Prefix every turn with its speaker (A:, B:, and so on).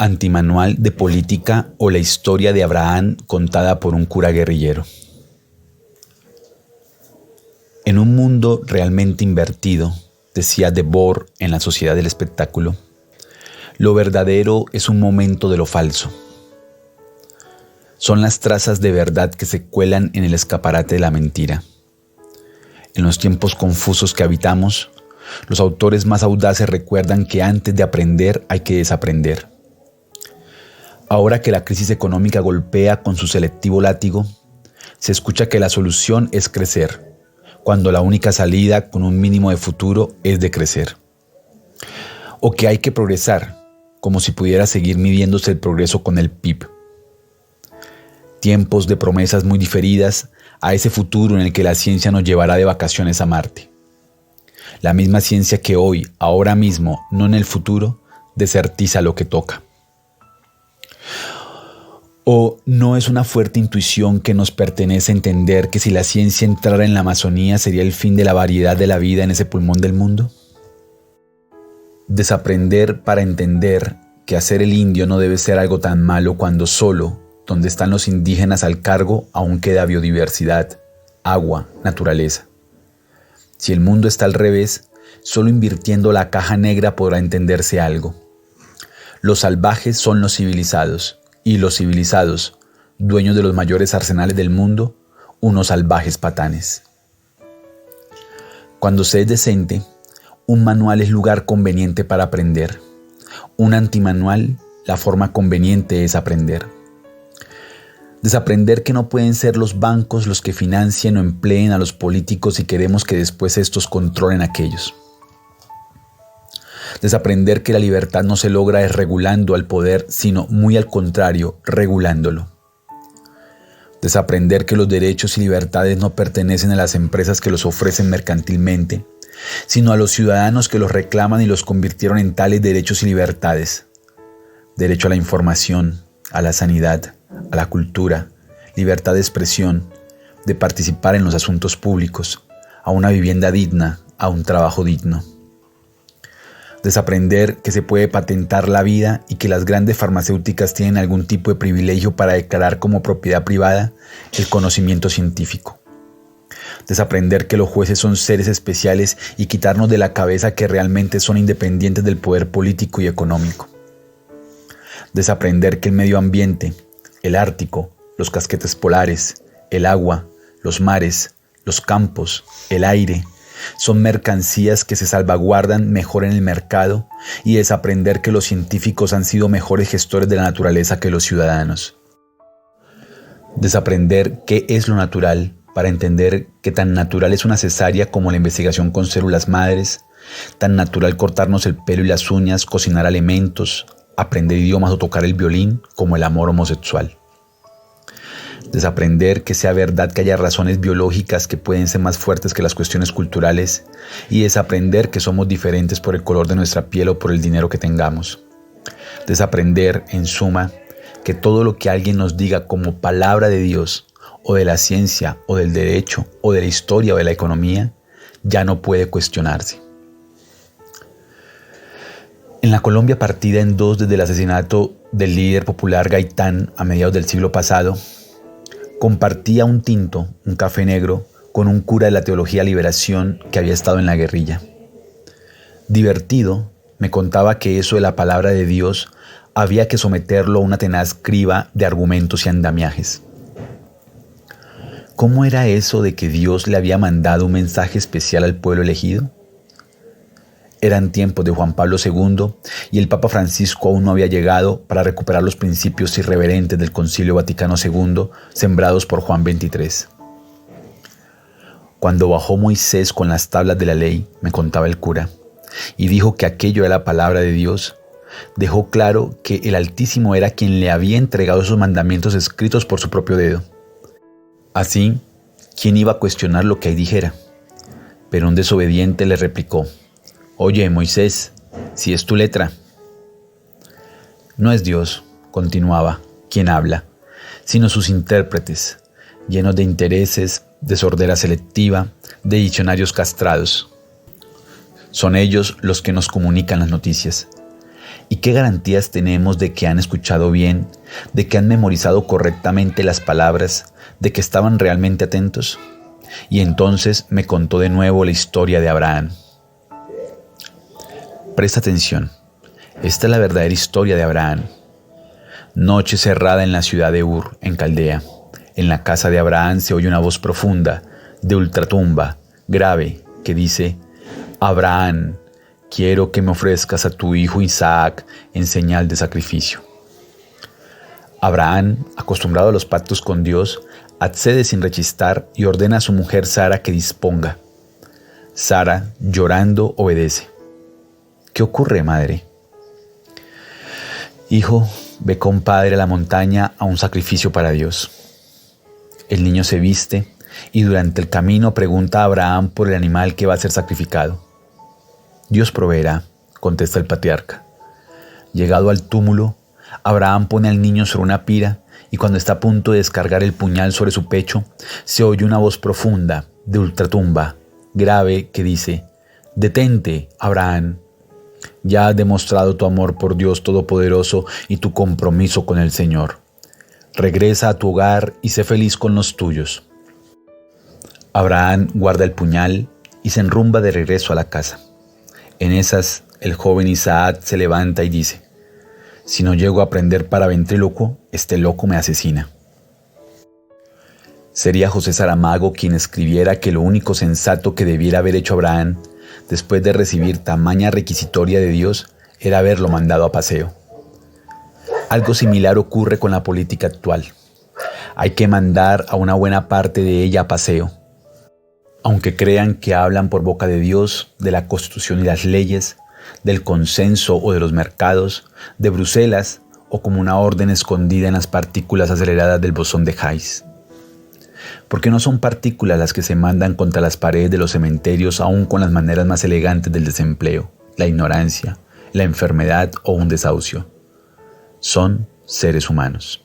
A: Antimanual de política o la historia de Abraham contada por un cura guerrillero. En un mundo realmente invertido, decía Debord en La Sociedad del Espectáculo, lo verdadero es un momento de lo falso. Son las trazas de verdad que se cuelan en el escaparate de la mentira. En los tiempos confusos que habitamos, los autores más audaces recuerdan que antes de aprender hay que desaprender. Ahora que la crisis económica golpea con su selectivo látigo, se escucha que la solución es crecer, cuando la única salida con un mínimo de futuro es decrecer. O que hay que progresar, como si pudiera seguir midiéndose el progreso con el PIB. Tiempos de promesas muy diferidas a ese futuro en el que la ciencia nos llevará de vacaciones a Marte. La misma ciencia que hoy, ahora mismo, no en el futuro, desertiza lo que toca. ¿O no es una fuerte intuición que nos pertenece entender que si la ciencia entrara en la Amazonía sería el fin de la variedad de la vida en ese pulmón del mundo? Desaprender para entender que hacer el indio no debe ser algo tan malo cuando solo, donde están los indígenas al cargo, aún queda biodiversidad, agua, naturaleza. Si el mundo está al revés, solo invirtiendo la caja negra podrá entenderse algo. Los salvajes son los civilizados. Y los civilizados, dueños de los mayores arsenales del mundo, unos salvajes patanes. Cuando se es decente, un manual es lugar conveniente para aprender. Un antimanual, la forma conveniente es aprender. Desaprender que no pueden ser los bancos los que financien o empleen a los políticos y queremos que después estos controlen a aquellos. Desaprender que la libertad no se logra desregulando al poder, sino muy al contrario, regulándolo. Desaprender que los derechos y libertades no pertenecen a las empresas que los ofrecen mercantilmente, sino a los ciudadanos que los reclaman y los convirtieron en tales derechos y libertades. Derecho a la información, a la sanidad, a la cultura, libertad de expresión, de participar en los asuntos públicos, a una vivienda digna, a un trabajo digno. Desaprender que se puede patentar la vida y que las grandes farmacéuticas tienen algún tipo de privilegio para declarar como propiedad privada el conocimiento científico. Desaprender que los jueces son seres especiales y quitarnos de la cabeza que realmente son independientes del poder político y económico. Desaprender que el medio ambiente, el Ártico, los casquetes polares, el agua, los mares, los campos, el aire, son mercancías que se salvaguardan mejor en el mercado y desaprender que los científicos han sido mejores gestores de la naturaleza que los ciudadanos. Desaprender qué es lo natural para entender que tan natural es una cesárea como la investigación con células madres, tan natural cortarnos el pelo y las uñas, cocinar alimentos, aprender idiomas o tocar el violín como el amor homosexual. Desaprender que sea verdad que haya razones biológicas que pueden ser más fuertes que las cuestiones culturales y desaprender que somos diferentes por el color de nuestra piel o por el dinero que tengamos. Desaprender, en suma, que todo lo que alguien nos diga como palabra de Dios o de la ciencia o del derecho o de la historia o de la economía ya no puede cuestionarse. En la Colombia partida en dos desde el asesinato del líder popular Gaitán a mediados del siglo pasado, compartía un tinto, un café negro, con un cura de la Teología Liberación que había estado en la guerrilla. Divertido, me contaba que eso de la palabra de Dios había que someterlo a una tenaz criba de argumentos y andamiajes. ¿Cómo era eso de que Dios le había mandado un mensaje especial al pueblo elegido? Eran tiempos de Juan Pablo II y el Papa Francisco aún no había llegado para recuperar los principios irreverentes del Concilio Vaticano II sembrados por Juan XXIII. Cuando bajó Moisés con las tablas de la ley, me contaba el cura, y dijo que aquello era la palabra de Dios, dejó claro que el Altísimo era quien le había entregado esos mandamientos escritos por su propio dedo. Así, ¿quién iba a cuestionar lo que ahí dijera? Pero un desobediente le replicó: «Oye, Moisés, si es tu letra». No es Dios, continuaba, quien habla, sino sus intérpretes, llenos de intereses, de sordera selectiva, de diccionarios castrados. Son ellos los que nos comunican las noticias. ¿Y qué garantías tenemos de que han escuchado bien, de que han memorizado correctamente las palabras, de que estaban realmente atentos? Y entonces me contó de nuevo la historia de Abraham. Presta atención, esta es la verdadera historia de Abraham. Noche cerrada en la ciudad de Ur, en Caldea. En la casa de Abraham se oye una voz profunda, de ultratumba, grave, que dice: Abraham, quiero que me ofrezcas a tu hijo Isaac en señal de sacrificio. Abraham, acostumbrado a los pactos con Dios, accede sin rechistar y ordena a su mujer Sara que disponga. Sara, llorando, obedece. ¿Qué ocurre, madre? Hijo, ve con padre a la montaña a un sacrificio para Dios. El niño se viste y durante el camino pregunta a Abraham por el animal que va a ser sacrificado. Dios proveerá, contesta el patriarca. Llegado al túmulo, Abraham pone al niño sobre una pira y cuando está a punto de descargar el puñal sobre su pecho, se oye una voz profunda, de ultratumba, grave, que dice: Detente, Abraham. Ya has demostrado tu amor por Dios Todopoderoso y tu compromiso con el Señor. Regresa a tu hogar y sé feliz con los tuyos. Abraham guarda el puñal y se enrumba de regreso a la casa. En esas, el joven Isaac se levanta y dice: Si no llego a aprender para ventrílocuo, este loco me asesina. Sería José Saramago quien escribiera que lo único sensato que debiera haber hecho Abraham, después de recibir tamaña requisitoria de Dios, era haberlo mandado a paseo. Algo similar ocurre con la política actual. Hay que mandar a una buena parte de ella a paseo. Aunque crean que hablan por boca de Dios, de la Constitución y las leyes, del consenso o de los mercados, de Bruselas o como una orden escondida en las partículas aceleradas del bosón de Higgs. Porque no son partículas las que se mandan contra las paredes de los cementerios aún con las maneras más elegantes del desempleo, la ignorancia, la enfermedad o un desahucio. Son seres humanos.